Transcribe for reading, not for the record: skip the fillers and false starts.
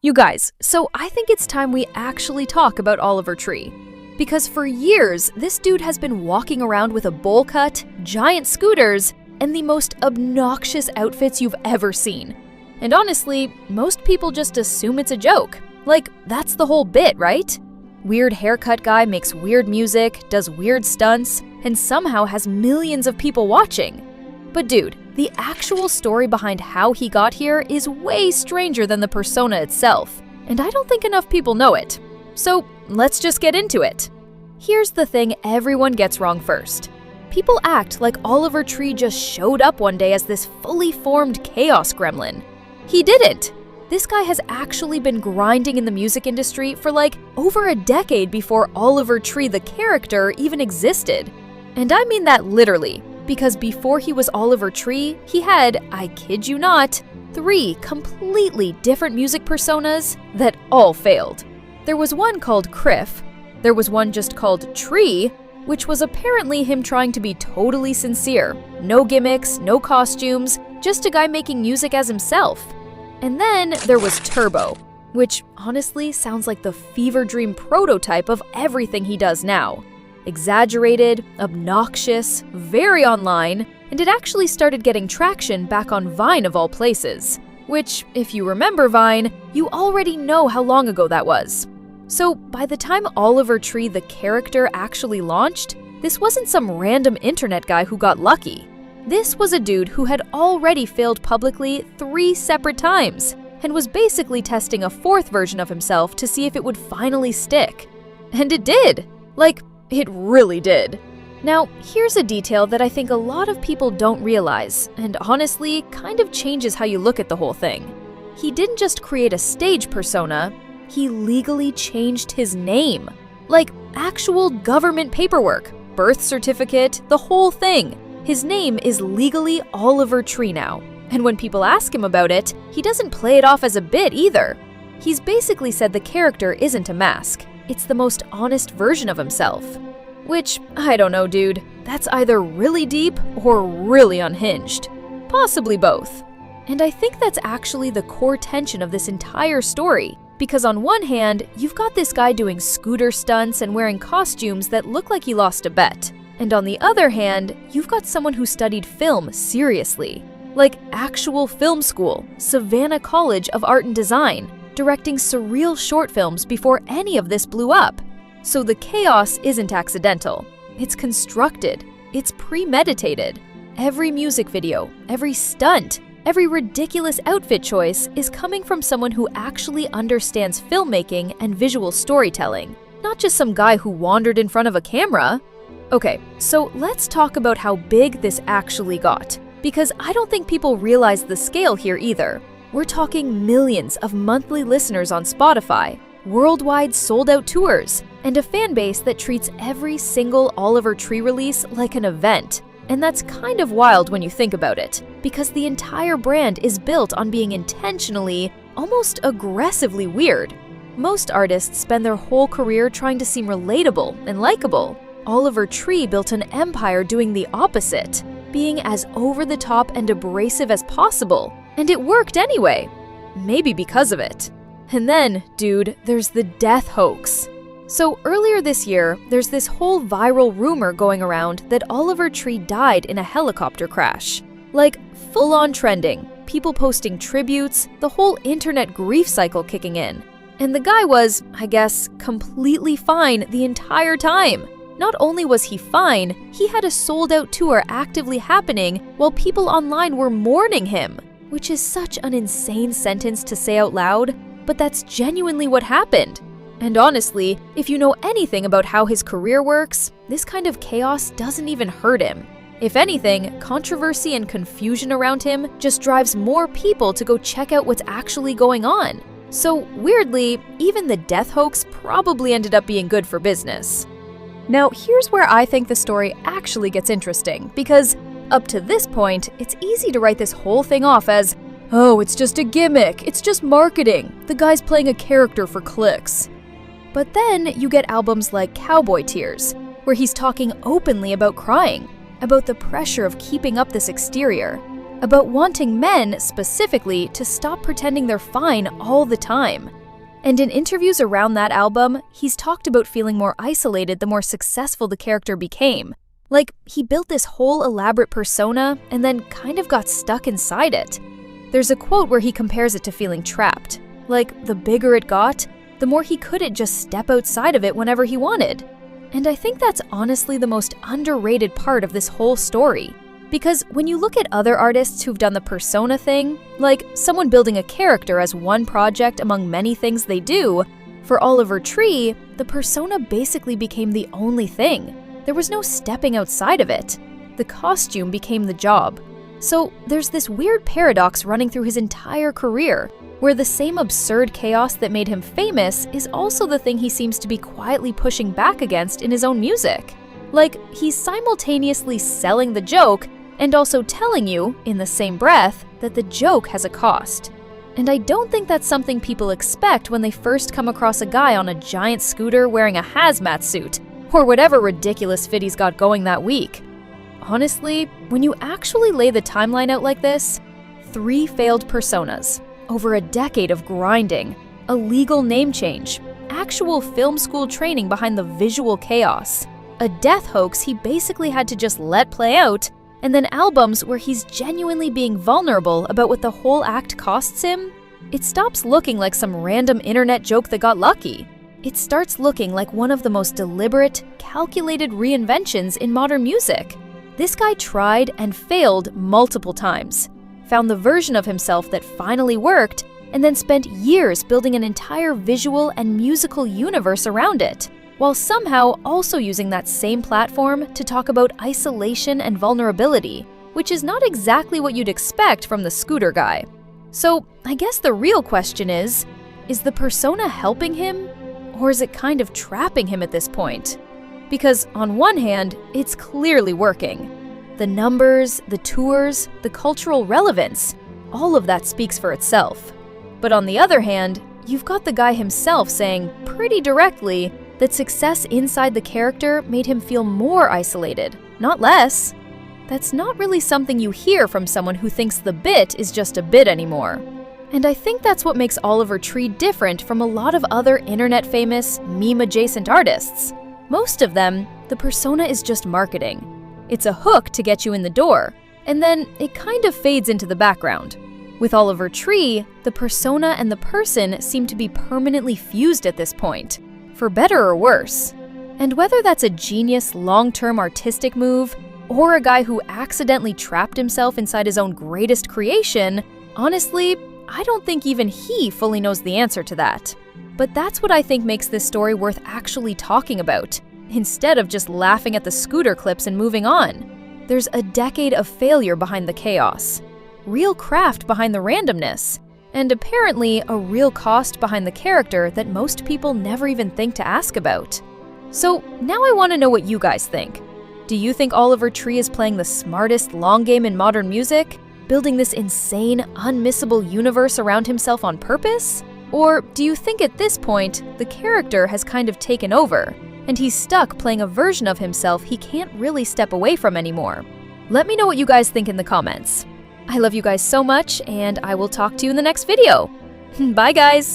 You guys, so I think it's time we actually talk about Oliver Tree. Because for years, this dude has been walking around with a bowl cut, giant scooters, and the most obnoxious outfits you've ever seen. And honestly, most people just assume it's a joke. Like, that's the whole bit, right? Weird haircut guy makes weird music, does weird stunts, and somehow has millions of people watching. But dude, the actual story behind how he got here is way stranger than the persona itself, and I don't think enough people know it. So let's just get into it. Here's the thing everyone gets wrong first. People act like Oliver Tree just showed up one day as this fully formed chaos gremlin. He didn't. This guy has actually been grinding in the music industry for like over a decade before Oliver Tree the character even existed. And I mean that literally, because before he was Oliver Tree, he had, I kid you not, 3 completely different music personas that all failed. There was one called Criff, there was one just called Tree, which was apparently him trying to be totally sincere. No gimmicks, no costumes, just a guy making music as himself. And then there was Turbo, which honestly sounds like the fever dream prototype of everything he does now. Exaggerated, obnoxious, very online, and it actually started getting traction back on Vine of all places. Which, if you remember Vine, you already know how long ago that was. So by the time Oliver Tree the character actually launched, this wasn't some random internet guy who got lucky. This was a dude who had already failed publicly 3 separate times, and was basically testing a 4th version of himself to see if it would finally stick. And it did! Like, it really did. Now, here's a detail that I think a lot of people don't realize, and honestly, kind of changes how you look at the whole thing. He didn't just create a stage persona, he legally changed his name. Like, actual government paperwork, birth certificate, the whole thing. His name is legally Oliver Tree now, and when people ask him about it, he doesn't play it off as a bit either. He's basically said the character isn't a mask, it's the most honest version of himself. Which, I don't know, dude. That's either really deep or really unhinged. Possibly both. And I think that's actually the core tension of this entire story, because on one hand, you've got this guy doing scooter stunts and wearing costumes that look like he lost a bet. And on the other hand, you've got someone who studied film seriously. Like actual film school, Savannah College of Art and Design, directing surreal short films before any of this blew up. So the chaos isn't accidental. It's constructed. It's premeditated. Every music video, every stunt, every ridiculous outfit choice is coming from someone who actually understands filmmaking and visual storytelling, not just some guy who wandered in front of a camera. Okay, so let's talk about how big this actually got, because I don't think people realize the scale here either. We're talking millions of monthly listeners on Spotify, worldwide sold-out tours, and a fan base that treats every single Oliver Tree release like an event. And that's kind of wild when you think about it, because the entire brand is built on being intentionally, almost aggressively weird. Most artists spend their whole career trying to seem relatable and likable. Oliver Tree built an empire doing the opposite, being as over-the-top and abrasive as possible, and it worked anyway. Maybe because of it. And then, dude, there's the death hoax. So earlier this year, there's this whole viral rumor going around that Oliver Tree died in a helicopter crash. Like, full-on trending, people posting tributes, the whole internet grief cycle kicking in. And the guy was, I guess, completely fine the entire time. Not only was he fine, he had a sold-out tour actively happening while people online were mourning him, which is such an insane sentence to say out loud, but that's genuinely what happened. And honestly, if you know anything about how his career works, this kind of chaos doesn't even hurt him. If anything, controversy and confusion around him just drives more people to go check out what's actually going on. So weirdly, even the death hoax probably ended up being good for business. Now, here's where I think the story actually gets interesting, because up to this point, it's easy to write this whole thing off as, oh, it's just a gimmick, it's just marketing, the guy's playing a character for clicks. But then you get albums like Cowboy Tears, where he's talking openly about crying, about the pressure of keeping up this exterior. about wanting men, specifically, to stop pretending they're fine all the time. And in interviews around that album, he's talked about feeling more isolated the more successful the character became. Like, he built this whole elaborate persona and then kind of got stuck inside it. There's a quote where he compares it to feeling trapped. Like, the bigger it got, the more he couldn't just step outside of it whenever he wanted. And I think that's honestly the most underrated part of this whole story. Because when you look at other artists who've done the persona thing, like someone building a character as one project among many things they do, for Oliver Tree, the persona basically became the only thing. There was no stepping outside of it. The costume became the job. So there's this weird paradox running through his entire career, where the same absurd chaos that made him famous is also the thing he seems to be quietly pushing back against in his own music. Like, he's simultaneously selling the joke and also telling you, in the same breath, that the joke has a cost. And I don't think that's something people expect when they first come across a guy on a giant scooter wearing a hazmat suit, or whatever ridiculous fit he's got going that week. Honestly, when you actually lay the timeline out like this, 3 failed personas, over a decade of grinding, a legal name change, actual film school training behind the visual chaos, a death hoax he basically had to just let play out, and then albums where he's genuinely being vulnerable about what the whole act costs him, it stops looking like some random internet joke that got lucky. It starts looking like one of the most deliberate, calculated reinventions in modern music. This guy tried and failed multiple times, found the version of himself that finally worked, and then spent years building an entire visual and musical universe around it, while somehow also using that same platform to talk about isolation and vulnerability, which is not exactly what you'd expect from the scooter guy. So I guess the real question is the persona helping him? Or is it kind of trapping him at this point? Because on one hand, it's clearly working. The numbers, the tours, the cultural relevance, all of that speaks for itself. But on the other hand, you've got the guy himself saying pretty directly that success inside the character made him feel more isolated, not less. That's not really something you hear from someone who thinks the bit is just a bit anymore. And I think that's what makes Oliver Tree different from a lot of other internet-famous, meme-adjacent artists. Most of them, the persona is just marketing. It's a hook to get you in the door, and then it kind of fades into the background. With Oliver Tree, the persona and the person seem to be permanently fused at this point, for better or worse. And whether that's a genius long-term artistic move, or a guy who accidentally trapped himself inside his own greatest creation, honestly, I don't think even he fully knows the answer to that. But that's what I think makes this story worth actually talking about, instead of just laughing at the scooter clips and moving on. There's a decade of failure behind the chaos, real craft behind the randomness, and apparently a real cost behind the character that most people never even think to ask about. So now I want to know what you guys think. Do you think Oliver Tree is playing the smartest long game in modern music? Building this insane, unmissable universe around himself on purpose? Or do you think at this point, the character has kind of taken over, and he's stuck playing a version of himself he can't really step away from anymore? Let me know what you guys think in the comments. I love you guys so much, and I will talk to you in the next video. Bye guys!